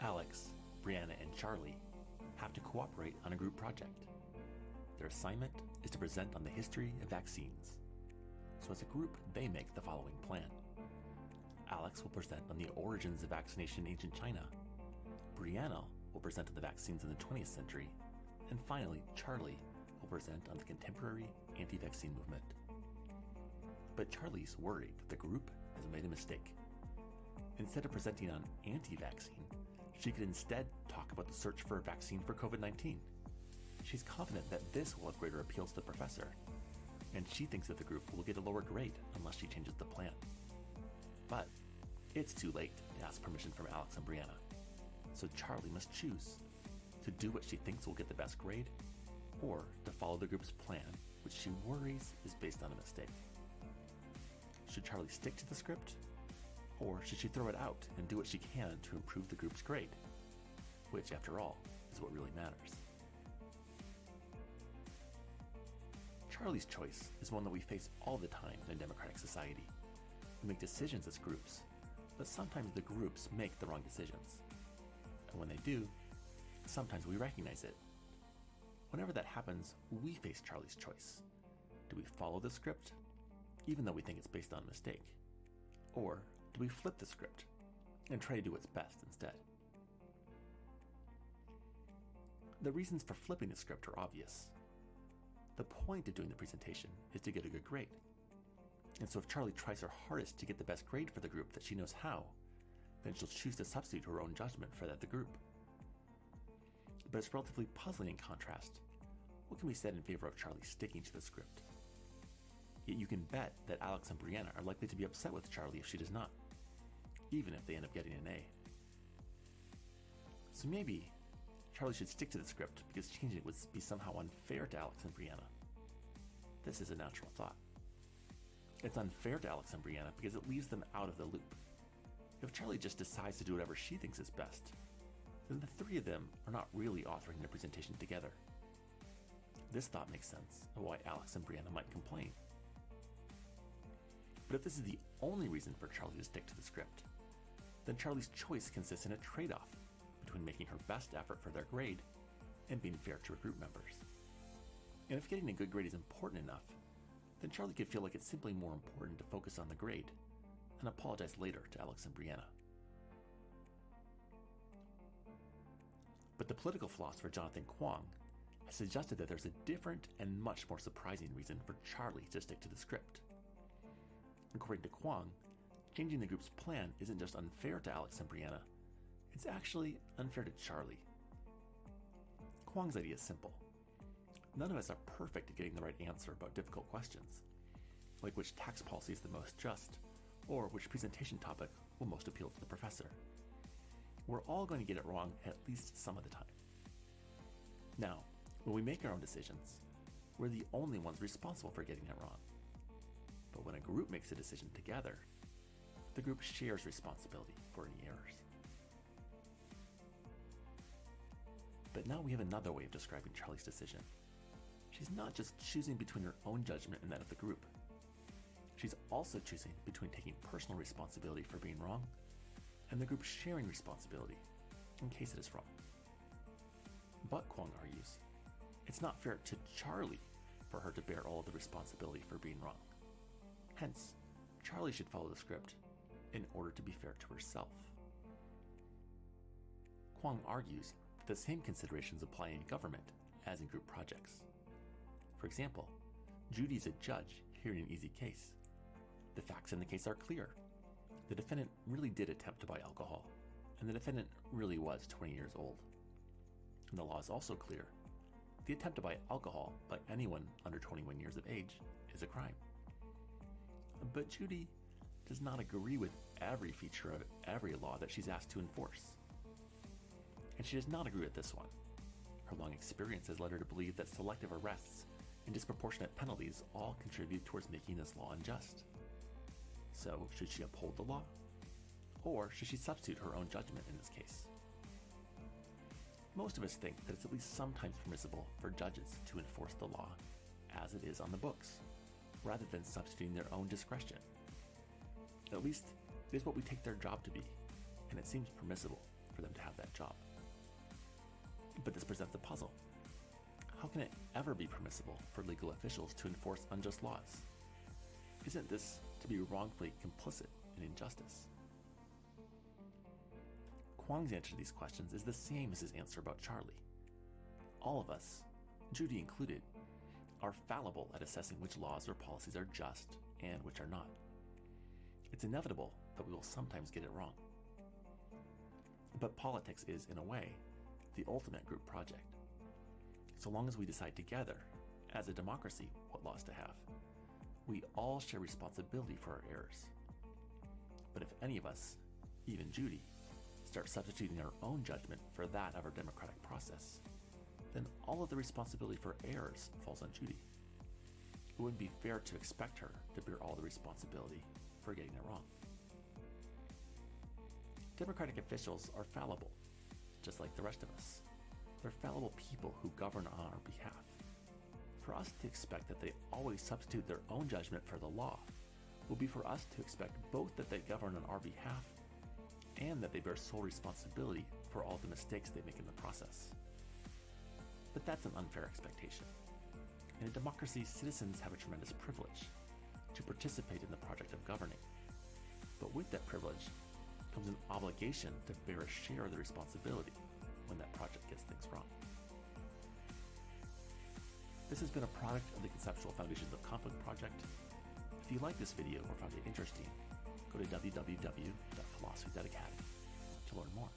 Alex, Brianna, and Charlie have to cooperate on a group project. Their assignment is to present on the history of vaccines. So as a group, they make the following plan. Alex will present on the origins of vaccination in ancient China. Brianna will present on the vaccines in the 20th century. And finally, Charlie will present on the contemporary anti-vaccine movement. But Charlie's worried that the group has made a mistake. Instead of presenting on anti-vaccine, she could instead talk about the search for a vaccine for COVID-19. She's confident that this will have greater appeal to the professor, and she thinks that the group will get a lower grade unless she changes the plan. But it's too late to ask permission from Alex and Brianna, so Charlie must choose to do what she thinks will get the best grade, or to follow the group's plan, which she worries is based on a mistake. Should Charlie stick to the script, or should she throw it out and do what she can to improve the group's grade? Which, after all, is what really matters. Charlie's choice is one that we face all the time in a democratic society. We make decisions as groups, but sometimes the groups make the wrong decisions. And when they do, sometimes we recognize it. Whenever that happens, we face Charlie's choice. Do we follow the script, even though we think it's based on a mistake? Or do we flip the script and try to do what's best instead? The reasons for flipping the script are obvious. The point of doing the presentation is to get a good grade. And so if Charlie tries her hardest to get the best grade for the group that she knows how, then she'll choose to substitute her own judgment for that of the group. But it's relatively puzzling in contrast. What can be said in favor of Charlie sticking to the script? Yet you can bet that Alex and Brianna are likely to be upset with Charlie if she does not, even if they end up getting an A. So maybe Charlie should stick to the script because changing it would be somehow unfair to Alex and Brianna. This is a natural thought. It's unfair to Alex and Brianna because it leaves them out of the loop. If Charlie just decides to do whatever she thinks is best, then the three of them are not really authoring the presentation together. This thought makes sense of why Alex and Brianna might complain. But if this is the only reason for Charlie to stick to the script, then Charlie's choice consists in a trade-off between making her best effort for their grade and being fair to her group members. And if getting a good grade is important enough, then Charlie could feel like it's simply more important to focus on the grade and apologize later to Alex and Brianna. But the political philosopher Jonathan Quong has suggested that there's a different and much more surprising reason for Charlie to stick to the script. According to Quong, changing the group's plan isn't just unfair to Alex and Brianna, it's actually unfair to Charlie. Quong's idea is simple. None of us are perfect at getting the right answer about difficult questions, like which tax policy is the most just, or which presentation topic will most appeal to the professor. We're all going to get it wrong at least some of the time. Now, when we make our own decisions, we're the only ones responsible for getting it wrong. But when a group makes a decision together, the group shares responsibility for any errors. But now we have another way of describing Charlie's decision. She's not just choosing between her own judgment and that of the group. She's also choosing between taking personal responsibility for being wrong and the group sharing responsibility in case it is wrong. But, Quong argues, it's not fair to Charlie for her to bear all of the responsibility for being wrong. Hence, Charlie should follow the script in order to be fair to herself. Quong argues that the same considerations apply in government as in group projects. For example, Judy is a judge hearing an easy case. The facts in the case are clear. The defendant really did attempt to buy alcohol, and the defendant really was 20 years old. And the law is also clear. The attempt to buy alcohol by anyone under 21 years of age is a crime. But Judy does not agree with every feature of every law that she's asked to enforce. And she does not agree with this one. Her long experience has led her to believe that selective arrests and disproportionate penalties all contribute towards making this law unjust. So, should she uphold the law? Or should she substitute her own judgment in this case? Most of us think that it's at least sometimes permissible for judges to enforce the law as it is on the books, rather than substituting their own discretion. At least, it is what we take their job to be, and it seems permissible for them to have that job. But this presents a puzzle. How can it ever be permissible for legal officials to enforce unjust laws? Isn't this to be wrongfully complicit in injustice? Quong's answer to these questions is the same as his answer about Charlie. All of us, Judy included, are fallible at assessing which laws or policies are just and which are not. It's inevitable that we will sometimes get it wrong. But politics is, in a way, the ultimate group project. So long as we decide together, as a democracy, what laws to have, we all share responsibility for our errors. But if any of us, even Judy, start substituting our own judgment for that of our democratic process, then all of the responsibility for errors falls on Judy. It wouldn't be fair to expect her to bear all the responsibility for getting it wrong. Democratic officials are fallible, just like the rest of us. They're fallible people who govern on our behalf. For us to expect that they always substitute their own judgment for the law will be for us to expect both that they govern on our behalf and that they bear sole responsibility for all the mistakes they make in the process. But that's an unfair expectation. In a democracy, citizens have a tremendous privilege to participate in the project of governing. But with that privilege comes an obligation to bear a share of the responsibility when that project gets things wrong. This has been a product of the Conceptual Foundations of Conflict project. If you like this video or found it interesting, go to www.philosophy.academy to learn more.